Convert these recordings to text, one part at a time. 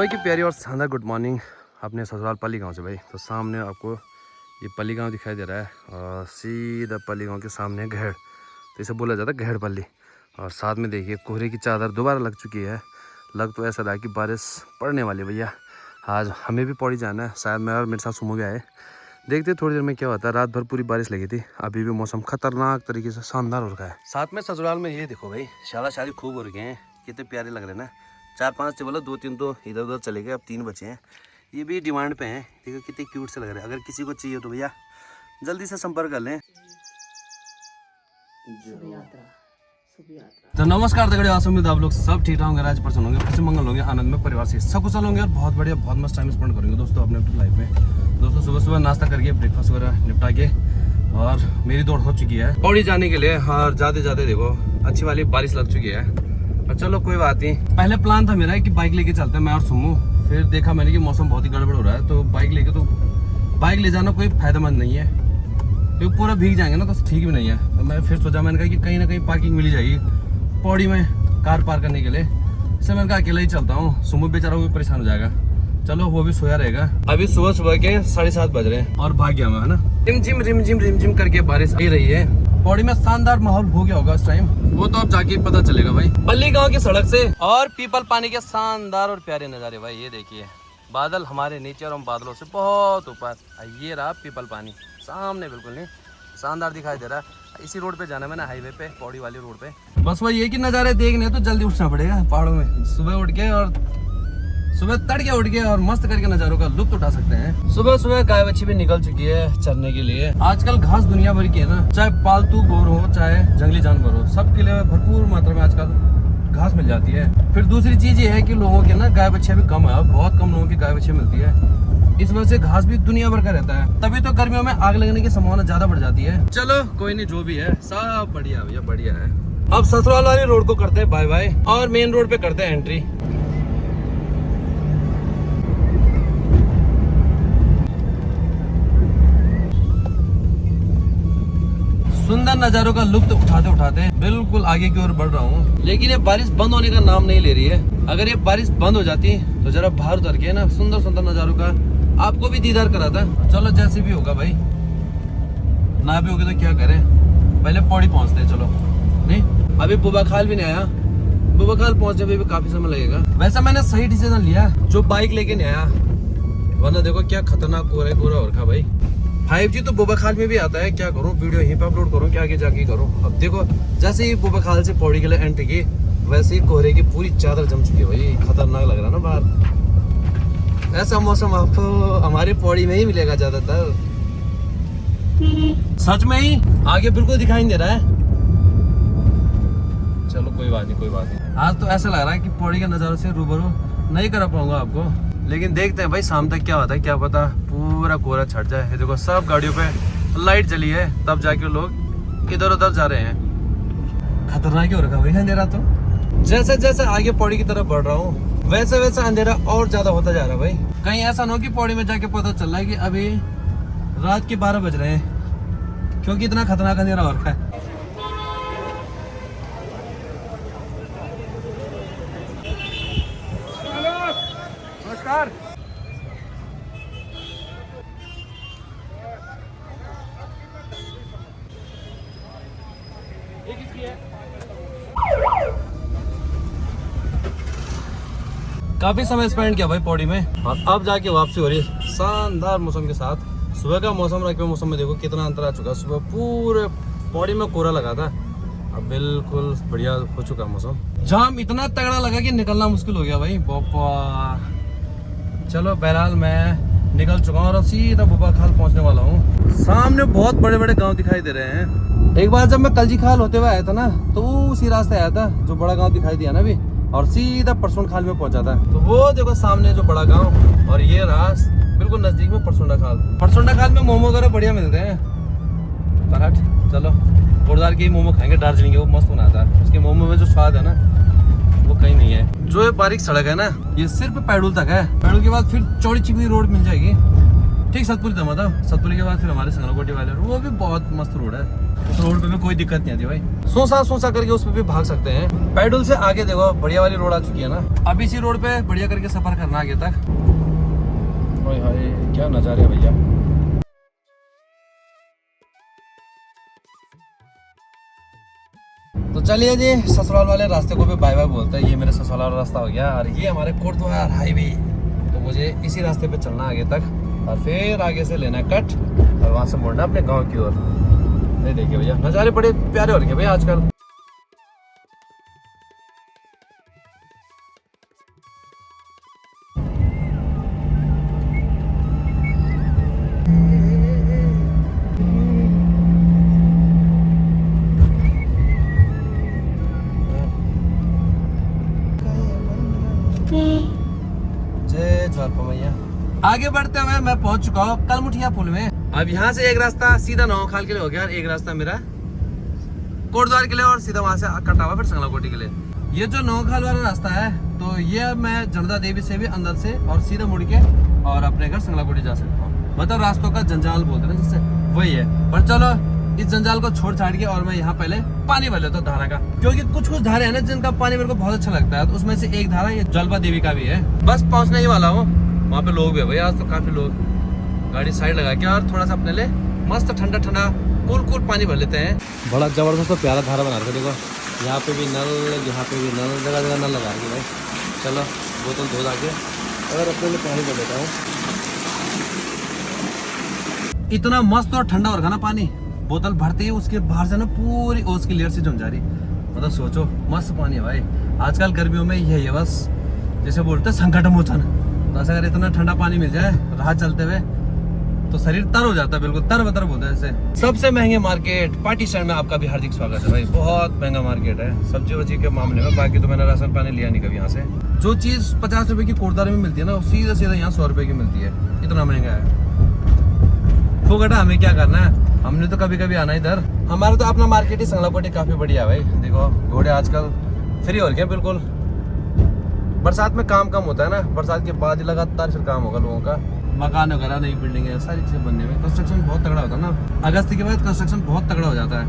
सुबह की प्यारी और शानदार गुड मॉर्निंग अपने ससुराल पल्ली गांव से भाई। तो सामने आपको ये पल्ली गांव दिखाई दे रहा है और सीधा पल्ली गांव के सामने घेड़, तो इसे बोला जाता है घेड़ पल्ली। और साथ में देखिए कोहरे की चादर दोबारा लग चुकी है। लग तो ऐसा रहा है कि बारिश पड़ने वाली भैया। आज हमें भी पौड़ी जाना है, शायद मैं और मेरे साथ सुमो भी आए। देखते थोड़ी देर में क्या होता है। रात भर पूरी बारिश लगी थी, अभी भी मौसम खतरनाक तरीके से शानदार हो रखा है। साथ में ससुराल में ये देखो भाई, शादी खूब हो रही है, कितने प्यारे लग रहे हैं ना। 4-5 थे, बोला 2-3 तो इधर उधर चले गए, अब 3 बचे हैं। ये भी डिमांड पे हैं, देखो कितने क्यूट से लग रहे हैं। अगर किसी को चाहिए तो भैया जल्दी से संपर्क कर लें। तो नमस्कार दगड़ियों, आज उम्मीद आप लोग सब ठीक होंगे, आज प्रसन्न होंगे, खुशी मंगल होंगे, आनंद में परिवार से सकुशल होंगे और बहुत बढ़िया बहुत मस्त टाइम स्पेंड करेंगे दोस्तों अपने अपनी लाइफ में। दोस्तों सुबह सुबह नाश्ता करके ब्रेकफास्ट वगैरह निपटा के और मेरी दौड़ हो चुकी है पौड़ी जाने के लिए। और जाते जाते देखो अच्छी वाली बारिश लग चुकी है। और चलो कोई बात नहीं, पहले प्लान था मेरा कि बाइक लेके चलते हैं मैं और सुमू। फिर देखा मैंने कि मौसम बहुत ही गड़बड़ हो रहा है, तो बाइक ले जाना कोई फायदेमंद नहीं है, क्योंकि पूरा भीग जाएंगे ना तो ठीक भी नहीं है। तो मैं फिर सोचा, मैंने कहा कि कहीं ना कहीं पार्किंग मिल जाएगी पौड़ी में कार पार्क करने के लिए। इससे मैंने कहा अकेला ही चलता हूँ, सुमू बेचारा वो भी परेशान हो जाएगा। चलो वो भी सोया रहेगा। अभी सुबह सुबह के 7:30 बज रहे हैं और भाग गया मैं, है ना। रिमझिम करके बारिश आ रही है। पौड़ी में शानदार माहौल हो गया होगा इस टाइम, वो तो अब जाके पता चलेगा भाई। पल्ली गांव की सड़क से और पीपल पानी के शानदार और प्यारे नजारे भाई। ये देखिए बादल हमारे नीचे और हम बादलों से बहुत ऊपर। ये रहा पीपल पानी सामने, बिल्कुल नहीं शानदार दिखाई दे रहा है। इसी रोड पे जाना है मैंने, हाईवे पे, पौड़ी वाली रोड पे। बस वही ये कि नज़ारे देखने तो जल्दी उठना पड़ेगा पहाड़ों में। सुबह उठ के और सुबह तड़के उठ के और मस्त करके नज़ारों का लुत्फ उठा सकते हैं। सुबह सुबह गाय बच्ची भी निकल चुकी है चरने के लिए। आजकल घास दुनिया भर की है ना, चाहे पालतू गोर हो चाहे जंगली जानवर हो, सबके लिए भरपूर मात्रा में आजकल घास मिल जाती है। फिर दूसरी चीज ये है कि लोगों के ना गाय बच्चे भी कम है, बहुत कम लोगों की गाय बच्चे मिलती है। इस वजह से घास भी दुनिया भर का रहता है, तभी तो गर्मियों में आग लगने की संभावना ज्यादा बढ़ जाती है। चलो कोई नहीं, जो भी है सब बढ़िया भैया, बढ़िया है। अब ससुराल वाली रोड को करते हैं बाय बाय और मेन रोड पे करते हैं एंट्री। सुंदर नजारों का लुत्फ उठाते उठाते बिल्कुल आगे की ओर बढ़ रहा हूँ, लेकिन ये बारिश बंद होने का नाम नहीं ले रही है। अगर ये बारिश बंद हो जाती तो जरा बाहर उतर के ना सुंदर सुंदर नजारों का आपको भी दीदार कराता। चलो जैसे भी होगा भाई, ना भी होगी तो क्या करें, पहले पौड़ी पहुंचते हैं। चलो नहीं, अभी बुबा खाल भी नहीं आया, बुबा खाल पहुंचने में भी काफी समय लगेगा। वैसे मैंने सही डिसीजन लिया जो बाइक लेके नहीं आया, वरना देखो क्या खतरनाक कोहरा हो रखा भाई। 5G तो बुबा खाल में भी आता है, क्या करूं, वीडियो यहीं पे अपलोड करूं क्या आगे जाके करूं। अब देखो जैसे ही बुबा खाल से पौड़ी के लिए एंट्री की, वैसे ही कोहरे की पूरी चादर जम चुकी है भाई। खतरनाक लग रहा है ना बाहर। ऐसा मौसम आपको हमारी पौड़ी में ही मिलेगा ज्यादातर। सच में ही आगे बिल्कुल दिखाई नहीं दे रहा है। चलो कोई बात नहीं, कोई बात नहीं। आज तो ऐसा लग रहा है कि पौड़ी के नजारों से रूबरू नहीं कर पाऊंगा आपको, लेकिन देखते हैं भाई शाम तक क्या होता है, क्या पता पूरा कोहरा छट जाए। देखो सब गाड़ियों पे लाइट जली है, तब जाके लोग इधर उधर जा रहे हैं। खतरनाक ही हो रखा भाई अंधेरा तो। जैसे जैसे आगे पौड़ी की तरफ बढ़ रहा हूँ वैसे वैसे अंधेरा और ज्यादा होता जा रहा है भाई। कहीं ऐसा ना हो कि पौड़ी में जाके पता चल रहा है कि अभी रात के 12 बज रहे हैं, क्योंकि इतना खतरनाक अंधेरा हो रखा है। नमस्कार। काफी समय स्पेंड किया भाई पौड़ी में और अब जाके वापसी हो रही है शानदार मौसम के साथ। सुबह का मौसम रात के मौसम में देखो कितना अंतर आ चुका। सुबह पूरे पौड़ी में कोहरा लगा था, अब बिल्कुल बढ़िया हो चुका मौसम। जाम इतना तगड़ा लगा कि निकलना मुश्किल हो गया भाई बापा। चलो बहरहाल मैं निकल चुका हूँ और सीधा बुबा खाल पहुँचने वाला हूँ। सामने बहुत बड़े बड़े गाँव दिखाई दे रहे हैं। एक बार जब मैं कलजी खाल होते हुए आया था ना, तो उसी रास्ते आया था जो बड़ा गाँव दिखाई दिया ना अभी, और सीधा परसुंड खाल में पहुंचा था। तो वो देखो सामने जो बड़ा गांव, और ये रास बिल्कुल नजदीक में परसुंडा खाल। परसुंडा खाल में मोमो वगैरह बढ़िया मिलते हैं। पराठ चलो जोरदार के मोमो खाएंगे, दार्जिलिंग के, वो मस्त बनाता है। उसके मोमो में जो स्वाद है ना वो कहीं नहीं है। जो ये बारीक सड़क है ना, ये सिर्फ पैडुल तक है। पैडुल के बाद फिर चौड़ी चिकनी रोड मिल जाएगी, ठीक सतपुली था, मतलब सतपुली के बाद फिर हमारे संगलकोटी वाले, वो भी बहुत मस्त रोड है। उस रोड पे भी कोई दिक्कत नहीं आती भाई, सोसा करके उस पे भी भाग सकते हैं। पैडल से आगे देखो बढ़िया वाली रोड आ चुकी है ना। अब इसी रोड पे बढ़िया करके सफर करना आगे तक। ओए हाय क्या नजारे भैया। तो चलिए जी, ससुराल वाले रास्ते को भी बाय बाय बोलते हैं। ये मेरे ससुराल वाला रास्ता हो गया और ये हमारे कोटद्वार हाईवे। तो मुझे इसी रास्ते पे चलना आगे तक और फिर आगे से लेना कट और वहां से मुड़ना अपने गांव की ओर। नहीं देखिए भैया नज़ारे बड़े प्यारे हो रहे हैं भैया आजकल। जय ज्वारपा मैया। आगे बढ़ते हुए मैं पहुंच चुका हूँ कलमुठिया पुल में। अब यहाँ से एक रास्ता सीधा नौखाल के लिए हो गया और एक रास्ता मेरा कोटद्वार के लिए और सीधा वहां से कटा हुआ फिर संगलाकोटी के लिए। ये जो नौखाल वाला रास्ता है तो ये मैं जनता देवी से भी अंदर से और सीधा मुड़ के और अपने घर संगलाकोटी जा सकता हूँ। मतलब रास्तों का जंजाल बोलते हैं जिससे, वही है। पर चलो इस जंजाल को छोड़ छाड़ के और मैं यहाँ पहले पानी भर लेता हूँ धारा का, क्योंकि कुछ धारे हैं ना जिनका पानी मेरे को बहुत अच्छा लगता है। तो उसमें से एक धारा ये जलवा देवी का भी है। बस पहुंचने ही वाला हूँ, वहाँ पे लोग भी है भाई आज तो काफी लोग। गाड़ी साइड लगा के और थोड़ा सा अपने लिए मस्त ठंडा ठंडा कूल पानी भर लेते हैं। बड़ा जबरदस्त और प्यारा धारा बना रहे देखो, यहाँ पे भी नल, यहाँ पे भी नल, जगह जगह नल लगा रही भाई। चलो बोतल धो धा के अगर अपने लिए पानी भर लेता हूँ। इतना मस्त और ठंडा हो रहा ना पानी, बोतल भरते ही उसके बाहर से ना पूरी ओस की लेयर से जम जा रही। मतलब सोचो मस्त पानी है भाई। आजकल गर्मियों में यही है बस, जैसे बोलते हैं संकट मोचन। तो अगर इतना ठंडा पानी मिल जाए राह चलते हुए तो शरीर तर हो जाता है, बिल्कुल तर बतर बोलते हैं ऐसे। सबसे महंगे मार्केट पार्टी स्टैंड में आपका भी हार्दिक स्वागत है भाई। बहुत महंगा मार्केट है सब्जी वब्जी के मामले में। बाकी तो मैंने राशन पानी लिया नहीं कभी यहाँ से। जो चीज 50 रुपए की कोटद्वार में मिलती है ना, सीधा सीधा यहाँ 100 रुपए की मिलती है। इतना महंगा है। फोगटा हमें क्या करना है, हमने तो कभी कभी आना इधर। हमारा तो अपना मार्केट ही संगलाकोटी काफी बढ़िया है भाई। देखो घोड़े आजकल फ्री हो गए बिल्कुल। बरसात में काम कम होता है ना, बरसात के बाद ही लगातार फिर काम होगा लोगों का। मकान वगैरह नई बिल्डिंग है सारी चीजें बनने में कंस्ट्रक्शन बहुत तगड़ा होता है ना। अगस्त के बाद कंस्ट्रक्शन बहुत तगड़ा हो जाता है।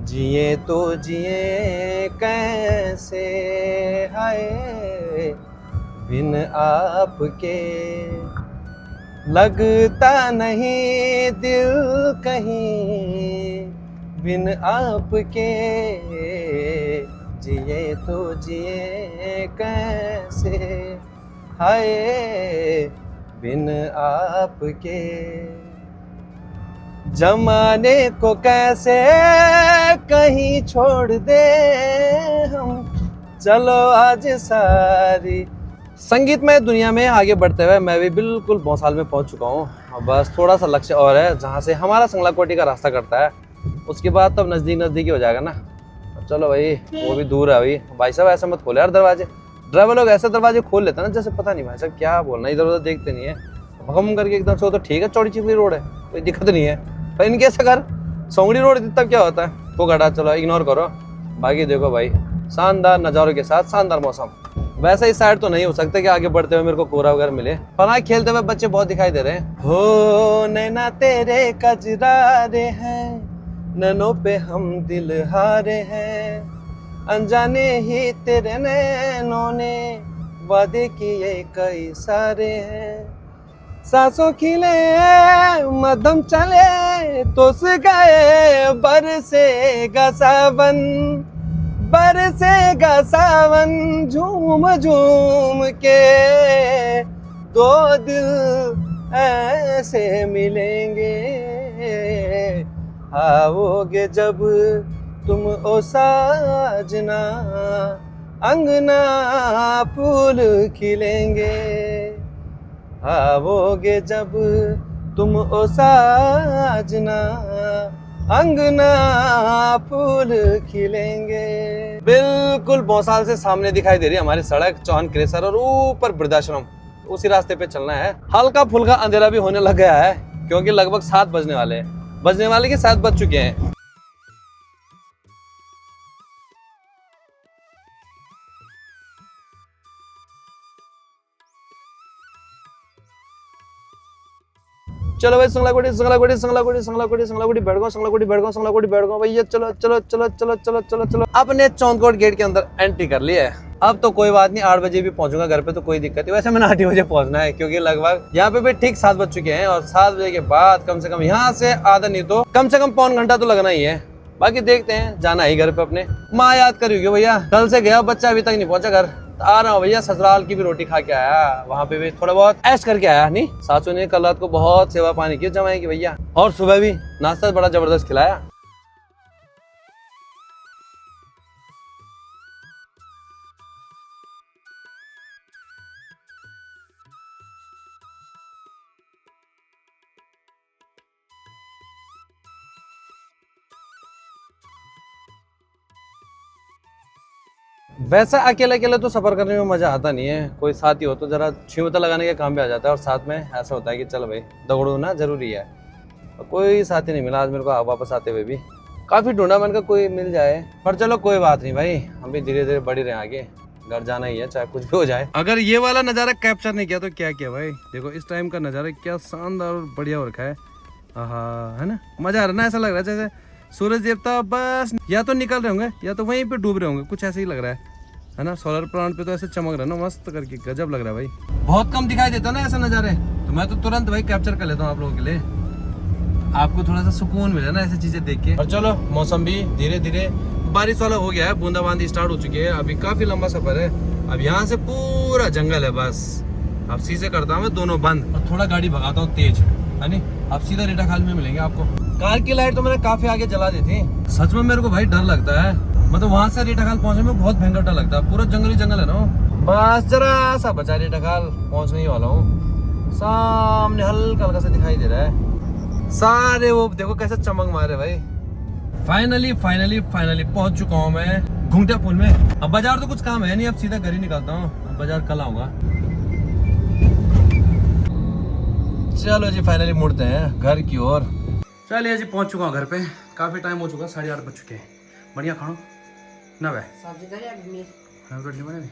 जिए तो जिए कैसे हाय बिन आपके, लगता नहीं दिल कहीं बिन आपके। जिए तो जिए कैसे हाय बिन आपके, जमाने को कैसे कहीं छोड़ दे हम, चलो आज सारी। संगीतमय दुनिया में आगे बढ़ते हुए मैं भी बिल्कुल भौसाल में पहुंच चुका हूं। बस थोड़ा सा लक्ष्य और है जहां से हमारा संगलाकोटी का रास्ता कटता है, उसके बाद तब नजदीक ही हो जाएगा ना। चलो भाई वो भी दूर है भाई साहब ऐसा मत खोले यार दरवाजे। ड्राइवर लोग ऐसे दरवाजे खोल लेते हैं ना जैसे पता नहीं भाई साहब क्या बोलना, इधर उधर देखते नहीं है। भगम करके एकदम से तो ठीक है, चौड़ी चिपड़ी रोड है कोई दिक्कत नहीं है। पर इनके अगर सोंगड़ी रोड तब क्या होता है वो घटा, चलो इग्नोर करो। बाकी देखो भाई शानदार नज़ारों के साथ शानदार मौसम। वैसे इस साइड तो नहीं हो सकता कि आगे बढ़ते हुए मेरे को कोहरा वगैरह मिले। पनाह खेलते हुए बच्चे बहुत दिखाई दे रहे हैं। हो नैना तेरे कजरारे हैं, नैनों पे हम दिल हारे हैं, अनजाने ही तेरे नैनों ने वादे किए कई सारे हैं। सांसों खिले मदम चले तो गए, बरसेगा सावन बरसेगा सावन, झूम झूम के दो दिल ऐसे मिलेंगे, आओगे जब तुम ओ साजना, अंगना फूल खिलेंगे, आओगे जब तुम ओ साजना, अंगना फूल खिलेंगे। बिल्कुल भौसाल से सामने दिखाई दे रही है हमारी सड़क चौहान क्रेसर और ऊपर वृद्धाश्रम। उसी रास्ते पे चलना है। हल्का फुल्का अंधेरा भी होने लग गया है क्योंकि लगभग 7 बजने वाले हैं। बजने वाले के 7 बज चुके हैं। चलो भाई संगलागुड़ी संगलागुड़ी संगलागुड़ी संगलागुड़ी संगलागुड़ी बैठ गो, संगलागुड़ी बैठ गो, संगलागुड़ी बैठ गो भैया। चलो चलो चलो चलो चलो चलो चलो अपने चौंतकोट गेट के अंदर एंट्री कर लिया है। अब तो कोई बात नहीं, 8 बजे भी पहुंचूंगा घर पे तो कोई दिक्कत नहीं। वैसे मैंने 8 बजे पहुंचना है क्योंकि लगभग यहाँ पे भी ठीक 7 बज चुके हैं और 7 बजे के बाद कम से कम यहाँ से आधा नहीं तो कम से कम पौन घंटा तो लगना ही है। बाकी देखते हैं, जाना ही घर पे अपने। माँ याद करोगे भैया, कल से गया बच्चा अभी तक नहीं पहुंचा घर। आ रहा हूँ भैया, ससुराल की भी रोटी खा के आया, वहाँ पे भी थोड़ा बहुत ऐश करके आया। नहीं, सासू ने कल रात को बहुत सेवा पानी की जमाई की भैया, और सुबह भी नाश्ता बड़ा जबरदस्त खिलाया। वैसा अकेले अकेले तो सफर करने में मजा आता नहीं है, कोई साथी हो तो जरा छिमता लगाने के काम भी आ जाता है। और साथ में ऐसा होता है कि चल भाई दौड़ो ना, जरूरी है। और कोई साथी नहीं मिला आज मेरे को वापस आते हुए भी, काफी ढूंढा मैंने कहा कोई मिल जाए, पर चलो कोई बात नहीं भाई, हम भी धीरे धीरे बढ़ रहे हैं आगे, घर जाना ही है चाहे कुछ भी हो जाए। अगर ये वाला नजारा कैप्चर नहीं किया तो क्या किया भाई। देखो इस टाइम का नजारा क्या शानदार और बढ़िया हो रखा है। हाँ है ना, मजा आ रहा है ना, ऐसा लग रहा है जैसे सूरज देवता बस या तो निकल रहे होंगे या तो वहीं पे डूब रहे होंगे, कुछ ऐसे ही लग रहा है ना। सोलर प्लांट पे तो ऐसे चमक रहा है ना, मस्त करके गजब लग रहा है भाई। बहुत कम दिखाई देता ना ऐसा नजारे, तो मैं तो तुरंत भाई कैप्चर कर लेता हूँ आप लोगों के लिए, आपको थोड़ा सा सुकून मिले ना ऐसी चीजें देख के। और चलो मौसम भी धीरे धीरे बारिश वाला हो गया है, बूंदाबांदी स्टार्ट हो चुकी है। अभी काफी लंबा सफर है, अब यहाँ से पूरा जंगल है बस। अब शीशे करता हूँ मैं दोनों बंद और थोड़ा गाड़ी भगाता हूँ तेज, है नी। अब सीधा रेटा खाल में मिलेंगे आपको। कार की लाइट तो मैंने काफी आगे जला दी थी, सच में मेरे को भाई डर लगता है, मतलब वहां से रेटा खाल पहुंचने में बहुत भयंकर डर लगता है। पूरा जंगल ही जंगल है ना, बस जरा सा बचा रेटा खाल पहुंचने ही वाला हूँ। सामने हल्का हल्का सा दिखाई दे रहा है, सारे वो देखो कैसे चमक मारे भाई। फाइनली फाइनली फाइनली पहुंच चुका हूँ मैं घुंगटा पुल में। अब बाजार तो कुछ काम है नहीं, अब सीधा घर ही निकलता हूँ, अब बाजार कल आऊंगा। चलो जी फाइनली मुड़ते हैं घर की ओर। चलिए जी पहुंच चुका हूँ घर पे, काफी टाइम हो चुका, 8:30 बज चुके हैं। बढ़िया खानो ना भाई, सब्जी तो है अभी हाँ रोटी बने भी,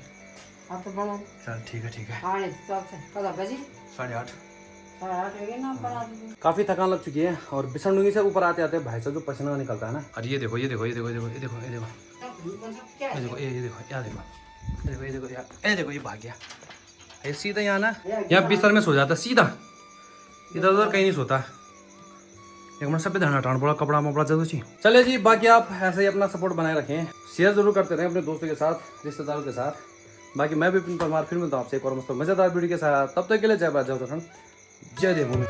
आप तो बना चल ठीक है ठीक है। हाँ तो कदा बजी 8:30 8 हो गए ना बना दो। काफी थकान लग चुकी है और बिसनडुंगी से ऊपर आते आते भाई साहब जो पसीना निकलता है ना। और ये देखो ये देखो ये देखो ये देखो ये देखो ये देखो ये देखो ये देखो यार देखो ये देखो यार, ये देखो ये भाग गया, ये सीधा यहाँ ना यहाँ बिस्तर में सो जाता सीधा, इधर उधर कहीं नहीं सोता। एक मिनट सब पे ध्यान हटाना पड़ा, कपड़ा वपड़ा जरूर चाहिए। चलिए जी बाकी आप ऐसे ही अपना सपोर्ट बनाए रखें, शेयर जरूर करते रहें अपने दोस्तों के साथ, रिश्तेदारों के साथ। बाकी मैं भी परमार फिर मिलता हूँ आपसे एक और मस्त मजेदार वीडियो के साथ, तब तक के लिए जय भारत जय उत्तराखंड जय देवभूमि।